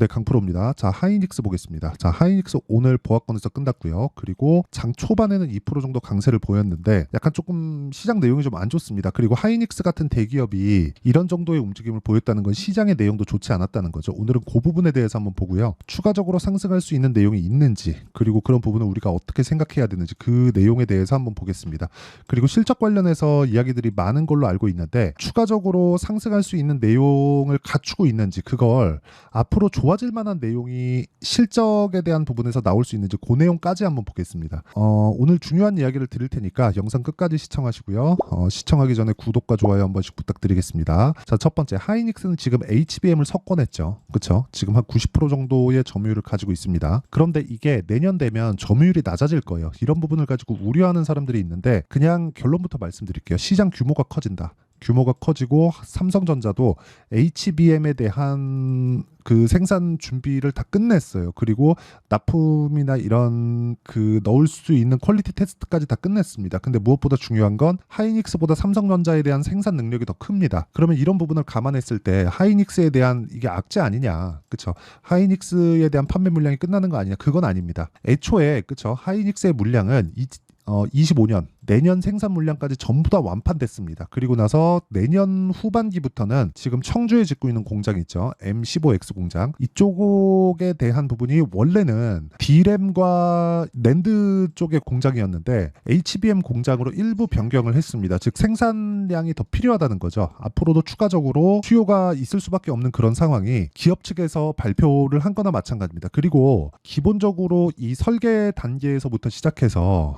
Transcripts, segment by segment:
네, 강프로입니다. 자, 하이닉스 보겠습니다. 자, 하이닉스 오늘 보합권에서 끝났고요. 그리고 장 초반에는 2% 정도 강세를 보였는데 약간 조금 시장 내용이 좀 안 좋습니다. 그리고 하이닉스 같은 대기업이 이런 정도의 움직임을 보였다는 건 시장의 내용도 좋지 않았다는 거죠. 오늘은 그 부분에 대해서 한번 보고요. 추가적으로 상승할 수 있는 내용이 있는지, 그리고 그런 부분을 우리가 어떻게 생각해야 되는지 그 내용에 대해서 한번 보겠습니다. 그리고 실적 관련해서 이야기들이 많은 걸로 알고 있는데 추가적으로 상승할 수 있는 내용을 갖추고 있는지, 그걸 앞으로 좋아질 만한 내용이 실적에 대한 부분에서 나올 수 있는지 그 내용까지 한번 보겠습니다. 오늘 중요한 이야기를 드릴 테니까 영상 끝까지 시청하시고요. 시청하기 전에 구독과 좋아요 한 번씩 부탁드리겠습니다. 자, 첫 번째, 하이닉스는 지금 HBM을 석권했죠. 그렇죠? 지금 한 90% 정도의 점유율을 가지고 있습니다. 그런데 이게 내년 되면 점유율이 낮아질 거예요. 이런 부분을 가지고 우려하는 사람들이 있는데 그냥 결론부터 말씀드릴게요. 시장 규모가 커진다. 규모가 커지고 삼성전자도 HBM에 대한 그 생산 준비를 다 끝냈어요. 그리고 납품이나 이런 그 넣을 수 있는 퀄리티 테스트까지 다 끝냈습니다. 근데 무엇보다 중요한 건 하이닉스보다 삼성전자에 대한 생산 능력이 더 큽니다. 그러면 이런 부분을 감안했을 때 하이닉스에 대한 이게 악재 아니냐, 그쵸? 하이닉스에 대한 판매 물량이 끝나는 거 아니냐? 그건 아닙니다. 애초에 그쵸? 하이닉스의 물량은 25년 내년 생산 물량까지 전부 다 완판됐습니다. 그리고 나서 내년 후반기부터는 지금 청주에 짓고 있는 공장 있죠. M15X 공장. 이쪽에 대한 부분이 원래는 D램과 낸드 쪽의 공장이었는데 HBM 공장으로 일부 변경을 했습니다. 즉 생산량이 더 필요하다는 거죠. 앞으로도 추가적으로 수요가 있을 수밖에 없는 그런 상황이 기업 측에서 발표를 한 거나 마찬가지입니다. 그리고 기본적으로 이 설계 단계에서부터 시작해서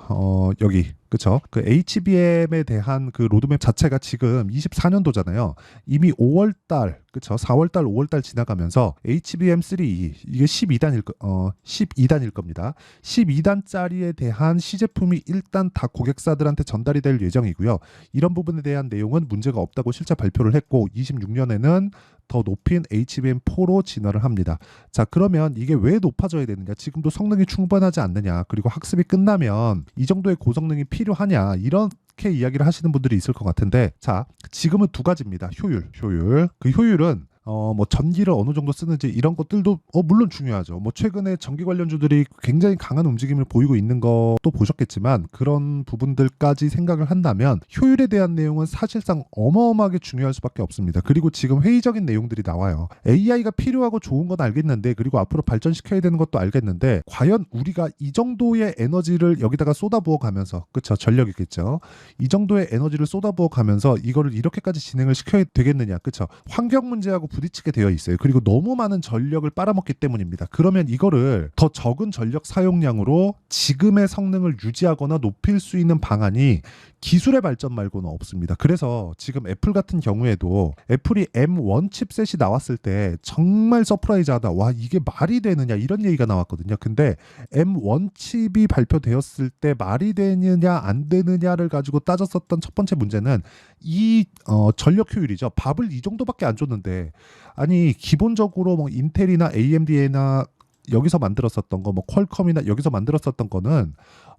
여기 그쵸? 그 HBM에 대한 그 로드맵 자체가 지금 24년도잖아요. 이미 5월달, 그쵸? 4월달, 5월달 지나가면서 HBM3E 이게 12단일 겁니다. 12단짜리에 대한 시제품이 일단 다 고객사들한테 전달이 될 예정이고요. 이런 부분에 대한 내용은 문제가 없다고 실제 발표를 했고 26년에는 더 높인 HBM4로 진화를 합니다. 자, 그러면 이게 왜 높아져야 되느냐? 지금도 성능이 충분하지 않느냐? 그리고 학습이 끝나면 이 정도의 고성능이 필요하냐? 이렇게 이야기를 하시는 분들이 있을 것 같은데, 자, 지금은 두 가지입니다. 효율. 그 효율은 뭐 전기를 어느 정도 쓰는지 이런 것들도 물론 중요하죠. 뭐 최근에 전기 관련주들이 굉장히 강한 움직임을 보이고 있는 것도 보셨겠지만 그런 부분들까지 생각을 한다면 효율에 대한 내용은 사실상 어마어마하게 중요할 수밖에 없습니다. 그리고 지금 회의적인 내용들이 나와요. AI가 필요하고 좋은 건 알겠는데, 그리고 앞으로 발전시켜야 되는 것도 알겠는데, 과연 우리가 이 정도의 에너지를 여기다가 쏟아부어 가면서, 그쵸, 전력이겠죠. 이 정도의 에너지를 쏟아부어 가면서 이거를 이렇게까지 진행을 시켜야 되겠느냐, 그쵸. 환경 문제하고 부딪히게 되어 있어요. 그리고 너무 많은 전력을 빨아먹기 때문입니다. 그러면 이거를 더 적은 전력 사용량으로 지금의 성능을 유지하거나 높일 수 있는 방안이 기술의 발전 말고는 없습니다. 그래서 지금 애플 같은 경우에도 애플이 M1 칩셋이 나왔을 때 정말 서프라이즈하다. 와, 이게 말이 되느냐 이런 얘기가 나왔거든요. 근데 M1 칩이 발표되었을 때 말이 되느냐 안 되느냐를 가지고 따졌었던 첫 번째 문제는 이 전력 효율이죠. 밥을 이 정도밖에 안 줬는데, 아니 기본적으로 뭐 인텔이나 AMD나 여기서 만들었었던 거, 뭐 퀄컴이나 여기서 만들었었던 거는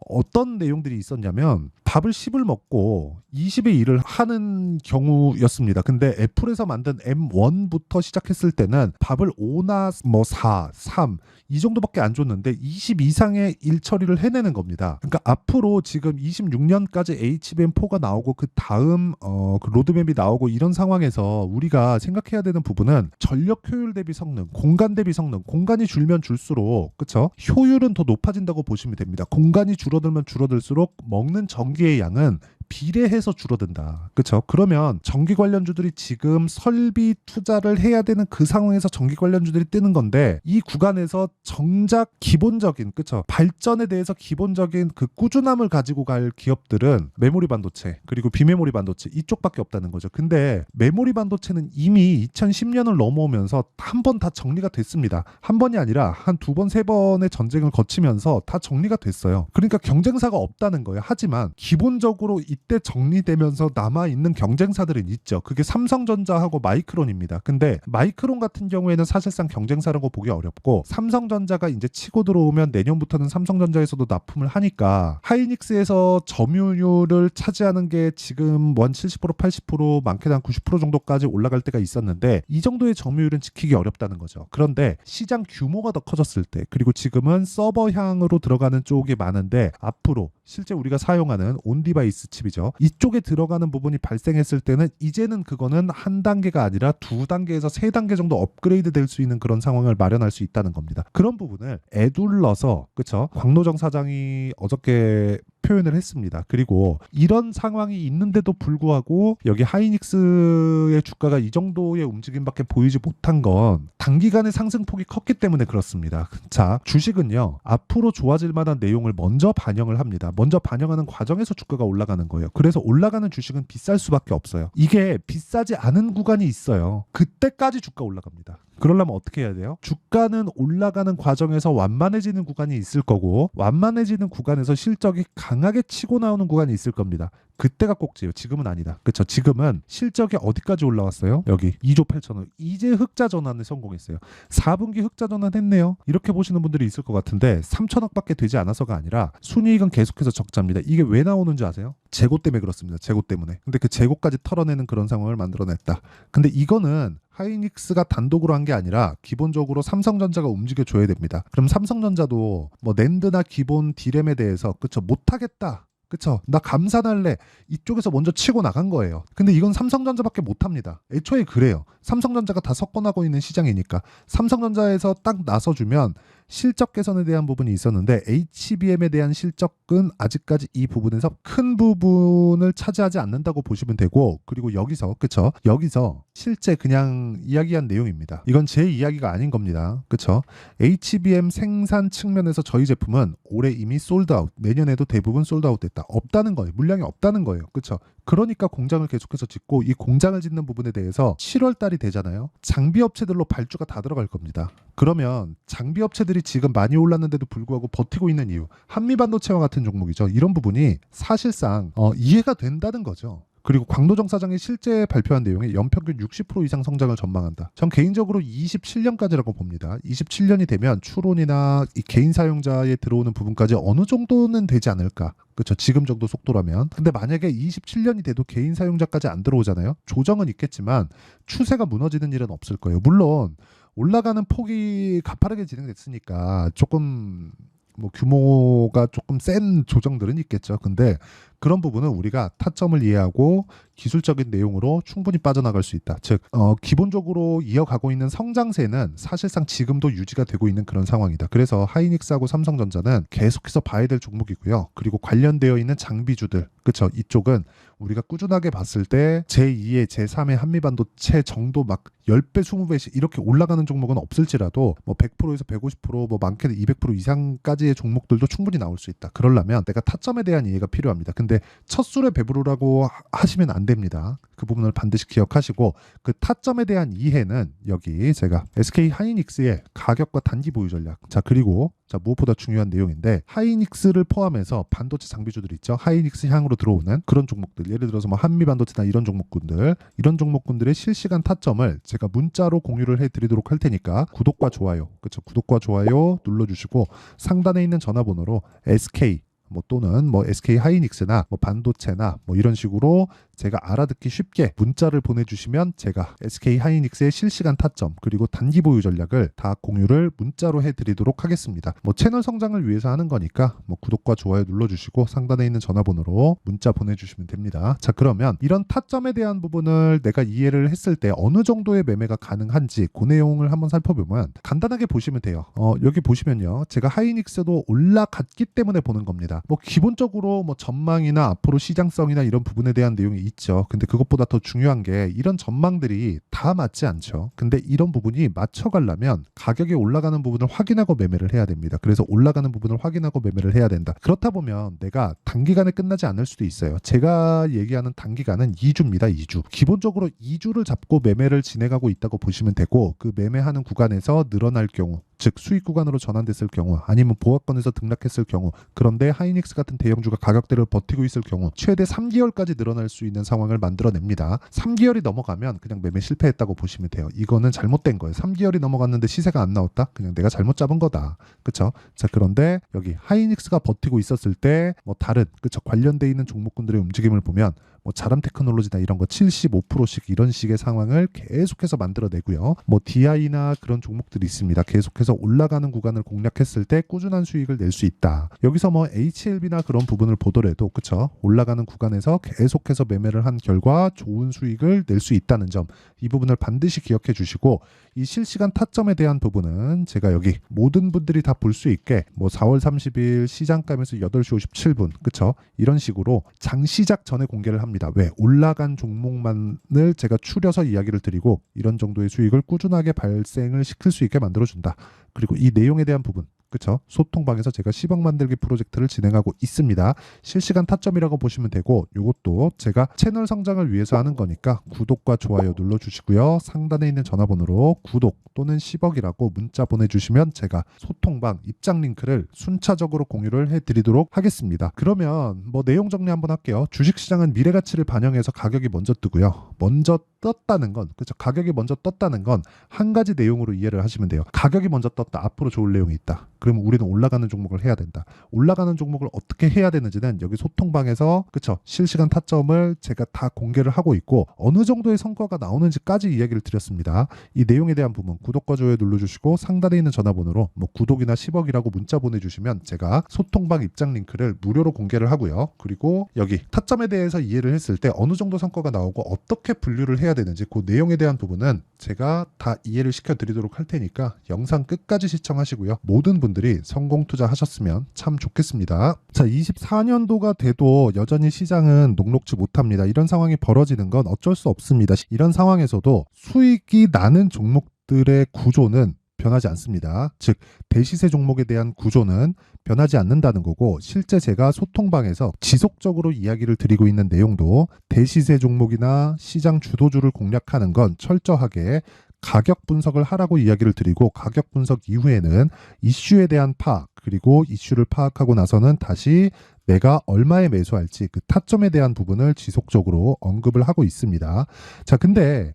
어떤 내용들이 있었냐면 밥을 10을 먹고 20의 일을 하는 경우였습니다. 근데 애플에서 만든 M1부터 시작했을 때는 밥을 5나 뭐 4, 3 이 정도밖에 안 줬는데 20 이상의 일 처리를 해내는 겁니다. 그러니까 앞으로 지금 26년까지 HBM4가 나오고 그 다음 그 로드맵이 나오고 이런 상황에서 우리가 생각해야 되는 부분은 전력 효율 대비 성능, 공간 대비 성능, 공간이 줄면 줄수록 그쵸? 효율은 더 높아진다고 보시면 됩니다. 공간이 줄어들면 줄어들수록 먹는 전기의 양은 비례해서 줄어든다. 그렇죠? 그러면 전기 관련주들이 지금 설비 투자를 해야 되는 그 상황에서 전기 관련주들이 뜨는 건데, 이 구간에서 정작 기본적인 그렇죠? 발전에 대해서 기본적인 그 꾸준함을 가지고 갈 기업들은 메모리 반도체 그리고 비메모리 반도체 이쪽밖에 없다는 거죠. 근데 메모리 반도체는 이미 2010년을 넘어오면서 한 번 다 정리가 됐습니다. 한 번이 아니라 한 두 번, 세 번의 전쟁을 거치면서 다 정리가 됐어요. 그러니까 경쟁사가 없다는 거예요. 하지만 기본적으로 이때 정리되면서 남아있는 경쟁사들은 있죠. 그게 삼성전자하고 마이크론입니다. 근데 마이크론 같은 경우에는 사실상 경쟁사라고 보기 어렵고 삼성전자가 이제 치고 들어오면 내년부터는 삼성전자에서도 납품을 하니까 하이닉스에서 점유율을 차지하는 게 지금 한 70%, 80%, 많게는 한 90% 정도까지 올라갈 때가 있었는데 이 정도의 점유율은 지키기 어렵다는 거죠. 그런데 시장 규모가 더 커졌을 때 그리고 지금은 서버향으로 들어가는 쪽이 많은데 앞으로 실제 우리가 사용하는 온디바이스 칩이죠. 이쪽에 들어가는 부분이 발생했을 때는 이제는 그거는 한 단계가 아니라 두 단계에서 세 단계 정도 업그레이드 될 수 있는 그런 상황을 마련할 수 있다는 겁니다. 그런 부분을 에둘러서 그쵸? 광노정 사장이 어저께 표현을 했습니다. 그리고 이런 상황이 있는데도 불구하고 여기 하이닉스의 주가가 이 정도의 움직임밖에 보이지 못한 건 단기간의 상승폭이 컸기 때문에 그렇습니다. 자, 주식은요. 앞으로 좋아질 만한 내용을 먼저 반영을 합니다. 먼저 반영하는 과정에서 주가가 올라가는 거예요. 그래서 올라가는 주식은 비쌀 수밖에 없어요. 이게 비싸지 않은 구간이 있어요. 그때까지 주가 올라갑니다. 그러려면 어떻게 해야 돼요? 주가는 올라가는 과정에서 완만해지는 구간이 있을 거고 완만해지는 구간에서 실적이 강하게 치고 나오는 구간이 있을 겁니다. 그때가 꼭지예요. 지금은 아니다. 그렇죠? 지금은 실적이 어디까지 올라왔어요? 여기 2조 8천억. 이제 흑자 전환에 성공했어요. 4분기 흑자 전환했네요. 이렇게 보시는 분들이 있을 것 같은데 3천억밖에 되지 않아서가 아니라 순이익은 계속해서 적자입니다. 이게 왜 나오는지 아세요? 재고 때문에 그렇습니다. 재고 때문에. 근데 그 재고까지 털어내는 그런 상황을 만들어냈다. 근데 이거는 하이닉스가 단독으로 한 게 아니라 기본적으로 삼성전자가 움직여줘야 됩니다. 그럼 삼성전자도 뭐 낸드나 기본 디램에 대해서 그쵸 못하겠다. 그쵸? 나 감산할래. 이쪽에서 먼저 치고 나간 거예요. 근데 이건 삼성전자밖에 못합니다. 애초에 그래요. 삼성전자가 다 석권하고 있는 시장이니까 삼성전자에서 딱 나서주면 실적 개선에 대한 부분이 있었는데 HBM에 대한 실적은 아직까지 이 부분에서 큰 부분을 차지하지 않는다고 보시면 되고 그리고 여기서 그쵸? 여기서 실제 그냥 이야기한 내용입니다. 이건 제 이야기가 아닌 겁니다. 그쵸? HBM 생산 측면에서 저희 제품은 올해 이미 솔드아웃, 내년에도 대부분 솔드아웃 됐다. 없다는 거예요. 물량이 없다는 거예요. 그쵸? 그러니까 공장을 계속해서 짓고 이 공장을 짓는 부분에 대해서 7월 달이 되잖아요. 장비 업체들로 발주가 다 들어갈 겁니다. 그러면 장비 업체들이 지금 많이 올랐는데도 불구하고 버티고 있는 이유, 한미반도체와 같은 종목이죠. 이런 부분이 사실상 이해가 된다는 거죠. 그리고 광노정 사장이 실제 발표한 내용에 연평균 60% 이상 성장을 전망한다. 전 개인적으로 27년까지라고 봅니다. 27년이 되면 추론이나 이 개인 사용자에 들어오는 부분까지 어느 정도는 되지 않을까. 그렇죠. 지금 정도 속도라면. 근데 만약에 27년이 돼도 개인 사용자까지 안 들어오잖아요. 조정은 있겠지만 추세가 무너지는 일은 없을 거예요. 물론 올라가는 폭이 가파르게 진행됐으니까 조금 뭐 규모가 조금 센 조정들은 있겠죠. 근데 그런 부분은 우리가 타점을 이해하고 기술적인 내용으로 충분히 빠져나갈 수 있다. 즉 기본적으로 이어가고 있는 성장세는 사실상 지금도 유지가 되고 있는 그런 상황이다. 그래서 하이닉스하고 삼성전자는 계속해서 봐야 될 종목이고요. 그리고 관련되어 있는 장비주들, 그렇죠? 이쪽은 우리가 꾸준하게 봤을 때 제2의 제3의 한미반도체 정도 막 10배, 20배씩 이렇게 올라가는 종목은 없을지라도 뭐 100%에서 150%뭐 많게는 200% 이상까지의 종목들도 충분히 나올 수 있다. 그러려면 내가 타점에 대한 이해가 필요합니다. 근데 첫 술에 배부르라고 하시면 안 됩니다. 그 부분을 반드시 기억하시고 그 타점에 대한 이해는 여기 제가 SK 하이닉스의 가격과 단기 보유 전략. 자, 그리고 자, 무엇보다 중요한 내용인데 하이닉스를 포함해서 반도체 장비주들 있죠. 하이닉스 향으로 들어오는 그런 종목들. 예를 들어서 뭐 한미 반도체나 이런 종목군들의 실시간 타점을 제가 문자로 공유를 해드리도록 할 테니까 구독과 좋아요, 그렇죠? 구독과 좋아요 눌러주시고 상단에 있는 전화번호로 SK 뭐 또는 뭐 SK 하이닉스나 뭐 반도체나 뭐 이런 식으로 제가 알아듣기 쉽게 문자를 보내주시면 제가 SK 하이닉스의 실시간 타점 그리고 단기 보유 전략을 다 공유를 문자로 해드리도록 하겠습니다. 뭐 채널 성장을 위해서 하는 거니까 뭐 구독과 좋아요 눌러주시고 상단에 있는 전화번호로 문자 보내주시면 됩니다. 자, 그러면 이런 타점에 대한 부분을 내가 이해를 했을 때 어느 정도의 매매가 가능한지 그 내용을 한번 살펴보면 간단하게 보시면 돼요. 여기 보시면요, 제가 하이닉스도 올라갔기 때문에 보는 겁니다. 뭐 기본적으로 뭐 전망이나 앞으로 시장성이나 이런 부분에 대한 내용이 있죠. 근데 그것보다 더 중요한 게 이런 전망들이 다 맞지 않죠. 근데 이런 부분이 맞춰가려면 가격이 올라가는 부분을 확인하고 매매를 해야 됩니다. 그래서 올라가는 부분을 확인하고 매매를 해야 된다. 그렇다 보면 내가 단기간에 끝나지 않을 수도 있어요. 제가 얘기하는 단기간은 2주입니다. 2주. 기본적으로 2주를 잡고 매매를 진행하고 있다고 보시면 되고 그 매매하는 구간에서 늘어날 경우 즉 수익 구간으로 전환됐을 경우 아니면 보합권에서 등락했을 경우 그런데 하이닉스 같은 대형주가 가격대를 버티고 있을 경우 최대 3개월까지 늘어날 수 있는 상황을 만들어냅니다. 3개월이 넘어가면 그냥 매매 실패했다고 보시면 돼요. 이거는 잘못된 거예요. 3개월이 넘어갔는데 시세가 안 나왔다? 그냥 내가 잘못 잡은 거다. 그쵸? 자, 그런데 여기 하이닉스가 버티고 있었을 때 뭐 다른 그쵸? 관련돼 있는 종목군들의 움직임을 보면 뭐 자람 테크놀로지나 이런 거 75%씩 이런 식의 상황을 계속해서 만들어내고요. 뭐 DI나 그런 종목들이 있습니다. 계속해서 올라가는 구간을 공략했을 때 꾸준한 수익을 낼 수 있다. 여기서 뭐 HLB나 그런 부분을 보더라도 그쵸? 올라가는 구간에서 계속해서 매매를 한 결과 좋은 수익을 낼 수 있다는 점, 이 부분을 반드시 기억해 주시고 이 실시간 타점에 대한 부분은 제가 여기 모든 분들이 다 볼 수 있게 뭐 4월 30일 시장감에서 8시 57분 그쵸? 이런 식으로 장 시작 전에 공개를 합니다. 왜? 올라간 종목만을 제가 추려서 이야기를 드리고 이런 정도의 수익을 꾸준하게 발생을 시킬 수 있게 만들어준다. 그리고 이 내용에 대한 부분 그쵸? 소통방에서 제가 10억 만들기 프로젝트를 진행하고 있습니다. 실시간 타점이라고 보시면 되고 이것도 제가 채널 성장을 위해서 하는 거니까 구독과 좋아요 눌러주시고요. 상단에 있는 전화번호로 구독 또는 10억이라고 문자 보내주시면 제가 소통방 입장 링크를 순차적으로 공유를 해드리도록 하겠습니다. 그러면 뭐 내용 정리 한번 할게요. 주식시장은 미래가치를 반영해서 가격이 먼저 뜨고요. 먼저 떴다는 건 그렇죠. 가격이 먼저 떴다는 건 한 가지 내용으로 이해를 하시면 돼요. 가격이 먼저 떴다. 앞으로 좋을 내용이 있다. 그러면 우리는 올라가는 종목을 해야 된다. 올라가는 종목을 어떻게 해야 되는지는 여기 소통방에서 그쵸 실시간 타점을 제가 다 공개를 하고 있고 어느 정도의 성과가 나오는지까지 이야기를 드렸습니다. 이 내용에 대한 부분 구독과 좋아요 눌러주시고 상단에 있는 전화번호로 뭐 구독이나 10억이라고 문자 보내주시면 제가 소통방 입장 링크를 무료로 공개를 하고요. 그리고 여기 타점에 대해서 이해를 했을 때 어느 정도 성과가 나오고 어떻게 분류를 해야 되는지 그 내용에 대한 부분은 제가 다 이해를 시켜드리도록 할 테니까 영상 끝까지 시청하시고요. 모든 분들이 성공 투자하셨으면 참 좋겠습니다. 자, 24년도가 돼도 여전히 시장은 녹록지 못합니다. 이런 상황이 벌어지는 건 어쩔 수 없습니다. 이런 상황에서도 수익이 나는 종목들의 구조는 변하지 않습니다. 즉 대시세 종목에 대한 구조는 변하지 않는다는 거고 실제 제가 소통방에서 지속적으로 이야기를 드리고 있는 내용도 대시세 종목이나 시장 주도주를 공략하는 건 철저하게 가격 분석을 하라고 이야기를 드리고 가격 분석 이후에는 이슈에 대한 파악 그리고 이슈를 파악하고 나서는 다시 내가 얼마에 매수할지 그 타점에 대한 부분을 지속적으로 언급을 하고 있습니다. 자, 근데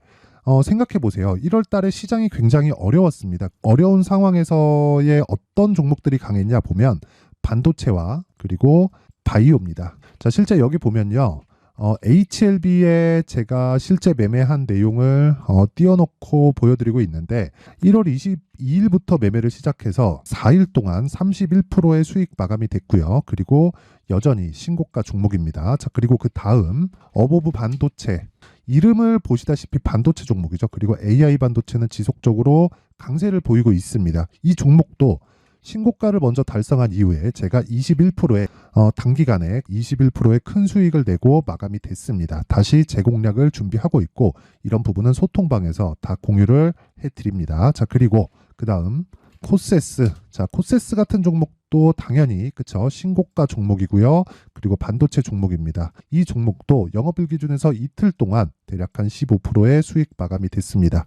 생각해 보세요. 1월 달에 시장이 굉장히 어려웠습니다. 어려운 상황에서의 어떤 종목들이 강했냐 보면 반도체와 그리고 바이오입니다. 자, 실제 여기 보면요. HLB에 제가 실제 매매한 내용을 띄워놓고 보여드리고 있는데 1월 22일부터 매매를 시작해서 4일 동안 31%의 수익 마감이 됐고요. 그리고 여전히 신고가 종목입니다. 자, 그리고 그 다음 어보브 반도체 이름을 보시다시피 반도체 종목이죠. 그리고 AI 반도체는 지속적으로 강세를 보이고 있습니다. 이 종목도 신고가를 먼저 달성한 이후에 제가 21%의 단기간에 21%의 큰 수익을 내고 마감이 됐습니다. 다시 재공략을 준비하고 있고 이런 부분은 소통방에서 다 공유를 해드립니다. 자, 그리고 그 다음 코세스. 자, 코세스 같은 종목도 당연히 그쵸 신고가 종목이고요. 그리고 반도체 종목입니다. 이 종목도 영업일 기준에서 이틀 동안 대략 한 15%의 수익 마감이 됐습니다.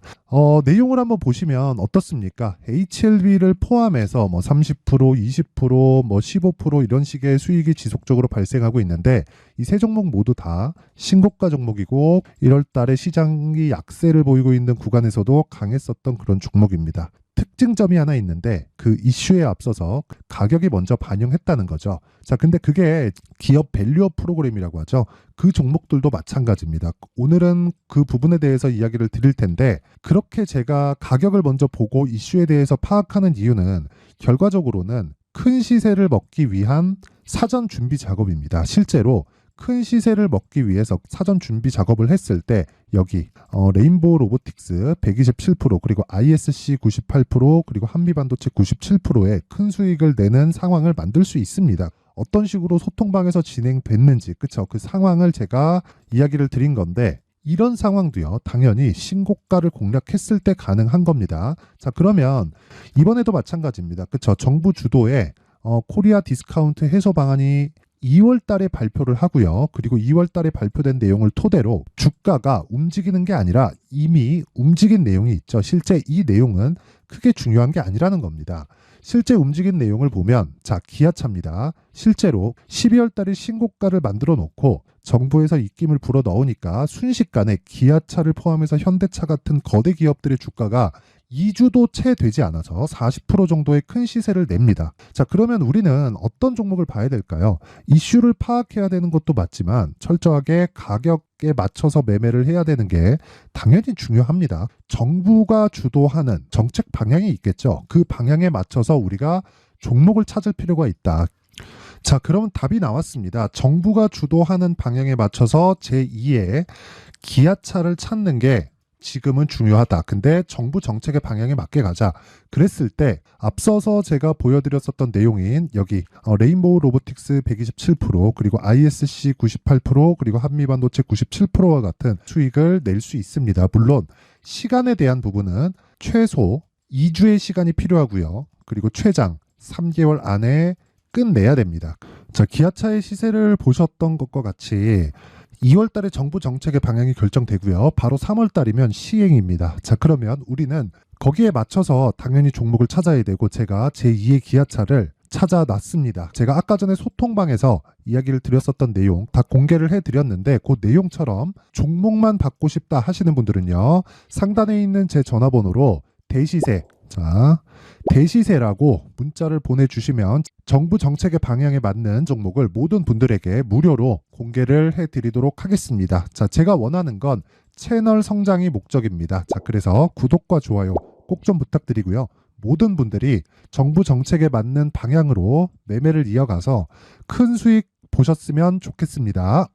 내용을 한번 보시면 어떻습니까? HLB를 포함해서 뭐 30%, 20%, 뭐 15% 이런 식의 수익이 지속적으로 발생하고 있는데 이 세 종목 모두 다 신고가 종목이고 1월 달에 시장이 약세를 보이고 있는 구간에서도 강했었던 그런 종목입니다. 특징점이 하나 있는데 그 이슈에 앞서서 가격이 먼저 반영했다는 거죠. 자, 근데 그게 기업 밸류업 프로그램이라고 하죠. 그 종목들도 마찬가지입니다. 오늘은 그 부분에 대해서 이야기를 드릴 텐데 그렇게 제가 가격을 먼저 보고 이슈에 대해서 파악하는 이유는 결과적으로는 큰 시세를 먹기 위한 사전 준비 작업입니다. 실제로 큰 시세를 먹기 위해서 사전 준비 작업을 했을 때 여기 레인보우 로보틱스 127% 그리고 ISC 98% 그리고 한미반도체 97%의 큰 수익을 내는 상황을 만들 수 있습니다. 어떤 식으로 소통방에서 진행됐는지 그쵸? 그 상황을 제가 이야기를 드린 건데 이런 상황도요 당연히 신고가를 공략했을 때 가능한 겁니다. 자, 그러면 이번에도 마찬가지입니다. 그쵸? 정부 주도의 코리아 디스카운트 해소 방안이 2월 달에 발표를 하고요. 그리고 2월 달에 발표된 내용을 토대로 주가가 움직이는 게 아니라 이미 움직인 내용이 있죠. 실제 이 내용은 크게 중요한 게 아니라는 겁니다. 실제 움직인 내용을 보면 자, 기아차입니다. 실제로 12월 달에 신고가를 만들어 놓고 정부에서 입김을 불어 넣으니까 순식간에 기아차를 포함해서 현대차 같은 거대 기업들의 주가가 2주도 채 되지 않아서 40% 정도의 큰 시세를 냅니다. 자, 그러면 우리는 어떤 종목을 봐야 될까요? 이슈를 파악해야 되는 것도 맞지만 철저하게 가격에 맞춰서 매매를 해야 되는 게 당연히 중요합니다. 정부가 주도하는 정책 방향이 있겠죠. 그 방향에 맞춰서 우리가 종목을 찾을 필요가 있다. 자, 그럼 답이 나왔습니다. 정부가 주도하는 방향에 맞춰서 제2의 기아차를 찾는 게 지금은 중요하다. 근데 정부 정책의 방향에 맞게 가자. 그랬을 때 앞서서 제가 보여드렸었던 내용인 여기 레인보우 로보틱스 127% 그리고 ISC 98% 그리고 한미반도체 97%와 같은 수익을 낼 수 있습니다. 물론 시간에 대한 부분은 최소 2주의 시간이 필요하고요. 그리고 최장 3개월 안에 끝내야 됩니다. 자, 기아차의 시세를 보셨던 것과 같이 2월 달에 정부 정책의 방향이 결정되고요. 바로 3월 달이면 시행입니다. 자, 그러면 우리는 거기에 맞춰서 당연히 종목을 찾아야 되고 제가 제2의 기아차를 찾아놨습니다. 제가 아까 전에 소통방에서 이야기를 드렸었던 내용 다 공개를 해드렸는데 그 내용처럼 종목만 받고 싶다 하시는 분들은요. 상단에 있는 제 전화번호로 대시세, 자, 대시세라고 문자를 보내주시면 정부 정책의 방향에 맞는 종목을 모든 분들에게 무료로 공개를 해드리도록 하겠습니다. 자, 제가 원하는 건 채널 성장이 목적입니다. 자, 그래서 구독과 좋아요 꼭 좀 부탁드리고요. 모든 분들이 정부 정책에 맞는 방향으로 매매를 이어가서 큰 수익 보셨으면 좋겠습니다.